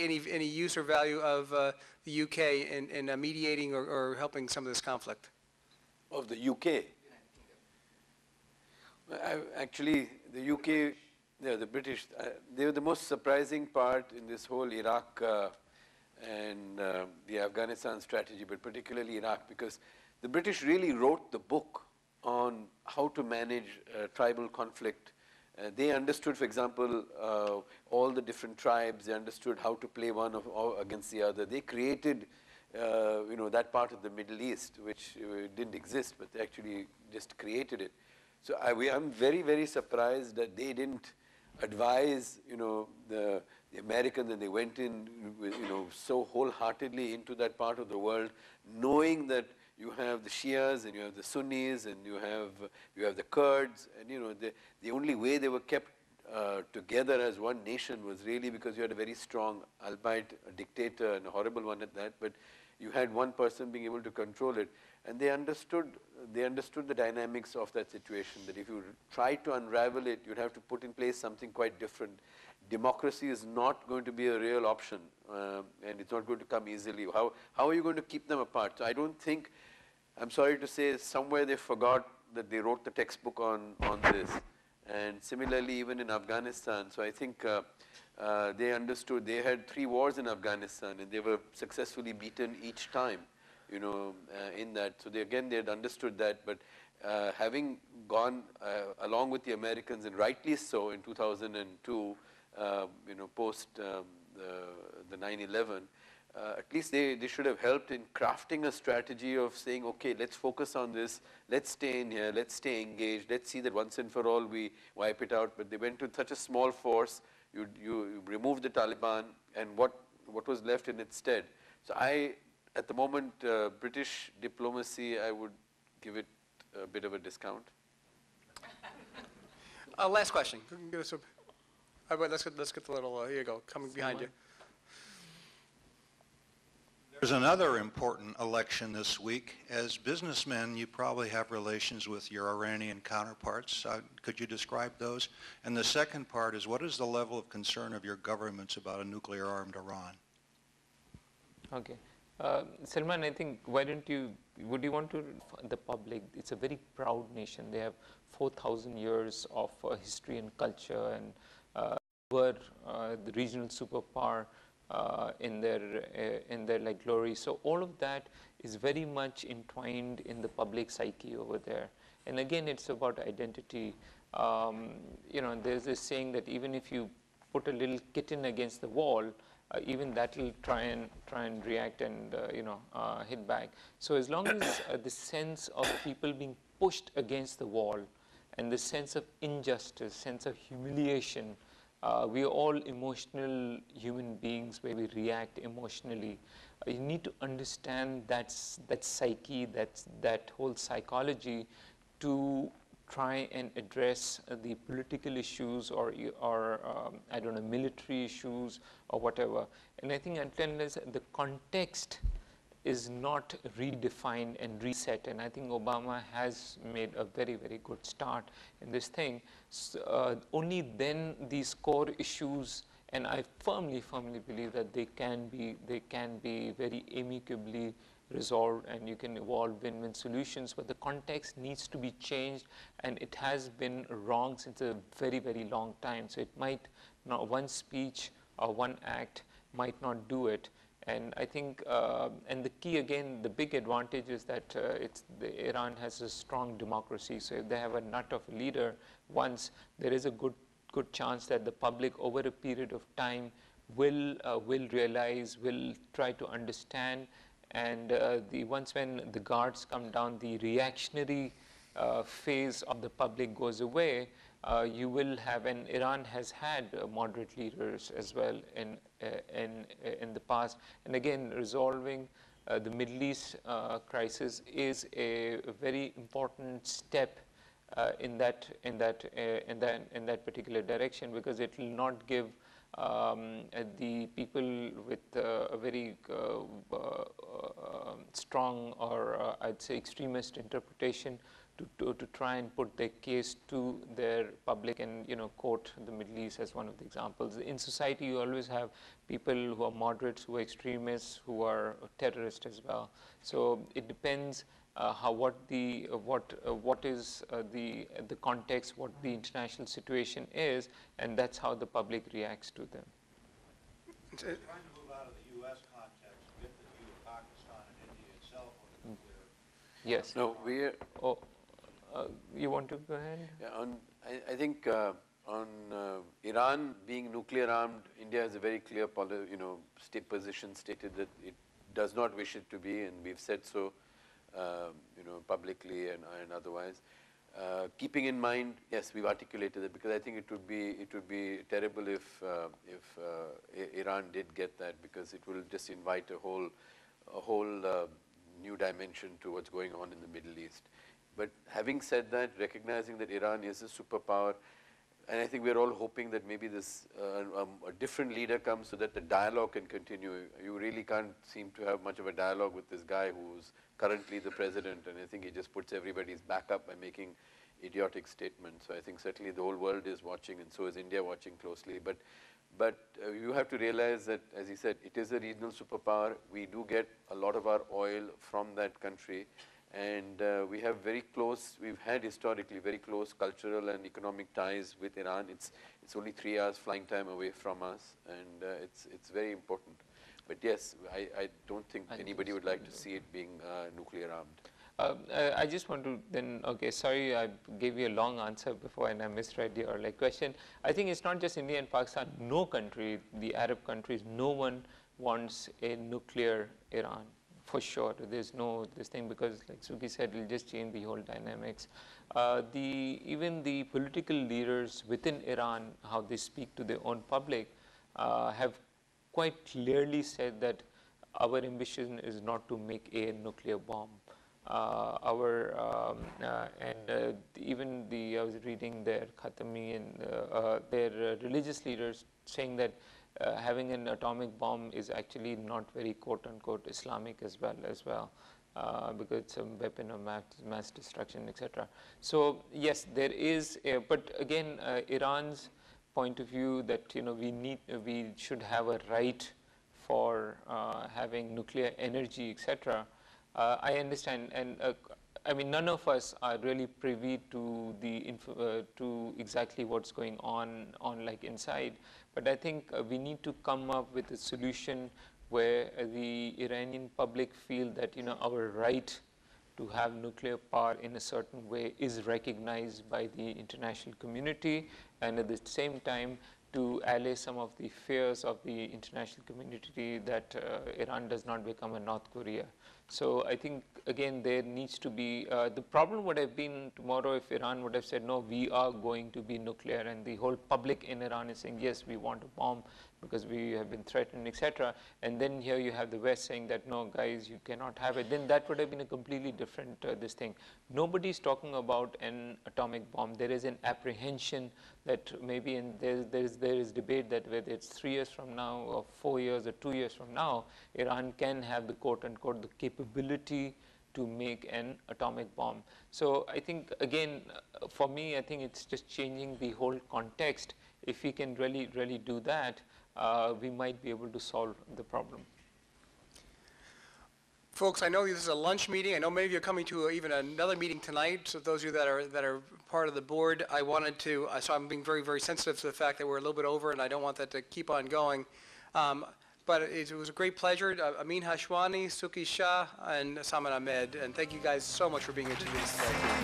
any use or value of the UK in mediating or helping some of this conflict? Of the UK? Actually, the UK, the British, they were the most surprising part in this whole Iraq and the Afghanistan strategy, but particularly Iraq, because the British really wrote the book on how to manage tribal conflict. They understood, for example, all the different tribes. They understood how to play one against the other. They created, that part of the Middle East, which didn't exist, but they actually just created it. So I'm very, very surprised that they didn't advise, the Americans, and they went in, so wholeheartedly into that part of the world, knowing that you have the Shias and you have the Sunnis and you have the Kurds, and the only way they were kept together as one nation was really because you had a very strong, albeit a dictator and a horrible one at that, but you had one person being able to control it. And they understood the dynamics of that situation, that if you try to unravel it, you'd have to put in place something quite different. Democracy is not going to be a real option, and it's not going to come easily. How are you going to keep them apart? So I don't think, I'm sorry to say, somewhere they forgot that they wrote the textbook on this. And similarly, even in Afghanistan, so I think they understood, they had 3 wars in Afghanistan, and they were successfully beaten each time. In that. So they had understood that, but having gone along with the Americans, and rightly so, in 2002, post the 9/11, at least they should have helped in crafting a strategy of saying, okay, let's focus on this, let's stay in here, let's stay engaged, let's see that once and for all we wipe it out. But they went to such a small force, you removed the Taliban, and what was left in its stead? So at the moment, British diplomacy, I would give it a bit of a discount. Last question. Give us let's get the little, here you go, coming behind you. There's another important election this week. As businessmen, you probably have relations with your Iranian counterparts. Could you describe those? And the second part is, what is the level of concern of your governments about a nuclear-armed Iran? Okay. Salman, I think, would you want to, the public, it's a very proud nation. They have 4,000 years of history and culture, and were the regional superpower in their like glory. So all of that is very much entwined in the public psyche over there. And again, it's about identity. There's this saying that even if you put a little kitten against the wall, even that will try and react and hit back. So as long as the sense of people being pushed against the wall, and the sense of injustice, sense of humiliation, we are all emotional human beings where we react emotionally. You need to understand that psyche, that whole psychology, to try and address the political issues or I don't know, military issues or whatever. And I think unless the context is not redefined and reset, and I think Obama has made a very, very good start in this thing, only then these core issues, and I firmly believe that they can be very amicably resolved, and you can evolve win-win solutions, but the context needs to be changed, and it has been wrong since a very, very long time. So it might not, one speech or one act might not do it. And I think, and the key again, the big advantage is that Iran has a strong democracy. So if they have a nut of a leader, once, there is a good chance that the public over a period of time will realize, will try to understand. And once when the guards come down, the reactionary phase of the public goes away, you will have, and Iran has had moderate leaders as well in the past. And again, resolving the Middle East crisis is a very important step in that particular direction, because it will not give the people with a very strong or I'd say extremist interpretation to try and put their case to their public and, you know, quote the Middle East as one of the examples. In society, you always have people who are moderates, who are extremists, who are terrorists as well. So it depends what is the context, what the international situation is, and that's how the public reacts to them. Trying to move out of the U.S. context, get the view of Pakistan and India itself on nuclear. Yes. No, we are. Oh, you want to go ahead? Yeah, I think on Iran being nuclear armed, India has a very clear position stated that it does not wish it to be, and we've said so, publicly and otherwise. Keeping in mind, yes, we've articulated it, because I think it would be terrible if Iran did get that, because it will just invite a whole new dimension to what's going on in the Middle East. But having said that, recognizing that Iran is a superpower, and I think we're all hoping that maybe this a different leader comes so that the dialogue can continue. You really can't seem to have much of a dialogue with this guy who's currently the president, and I think he just puts everybody's back up by making idiotic statements. So I think certainly the whole world is watching, and so is India watching closely. But you have to realize that, as he said, it is a regional superpower. We do get a lot of our oil from that country. And we have we've had historically very close cultural and economic ties with Iran. It's only 3 hours flying time away from us, and it's very important. But yes, I don't think anybody would like to see it being nuclear armed. I just want to then, okay, sorry I gave you a long answer before and I misread your question. I think it's not just India and Pakistan, no country, the Arab countries, no one wants a nuclear Iran. For sure, there's no this thing, because like Suki said, it'll just change the whole dynamics. Even the political leaders within Iran, how they speak to their own public, have quite clearly said that our ambition is not to make a nuclear bomb. Even I was reading their Khatami and their religious leaders saying that having an atomic bomb is actually not very quote-unquote Islamic as well, because it's a weapon of mass destruction, etc. So yes, there is, but again, Iran's point of view that we should have a right for having nuclear energy, etc. I understand, and I mean, none of us are really privy to to exactly what's going on like inside. But I think we need to come up with a solution where the Iranian public feel that our right to have nuclear power in a certain way is recognized by the international community, and at the same time to allay some of the fears of the international community that Iran does not become a North Korea. So I think, again, there needs to be, the problem would have been tomorrow if Iran would have said, no, we are going to be nuclear, and the whole public in Iran is saying, yes, we want a bomb because we have been threatened, etc. And then here you have the West saying that, no, guys, you cannot have it. Then that would have been a completely different this thing. Nobody's talking about an atomic bomb. There is an apprehension that maybe there is debate that whether it's 3 years from now or 4 years or 2 years from now, Iran can have the quote-unquote the capability to make an atomic bomb. So I think, again, for me, I think it's just changing the whole context. If we can really do that, we might be able to solve the problem. Folks, I know this is a lunch meeting. I know many of you are coming to even another meeting tonight. So those of you that are part of the board, I wanted to, so I'm being very, very sensitive to the fact that we're a little bit over, and I don't want that to keep on going. But it was a great pleasure. Amin Hashwani, Suki Shah, and Saman Ahmed. And thank you guys so much for being here today.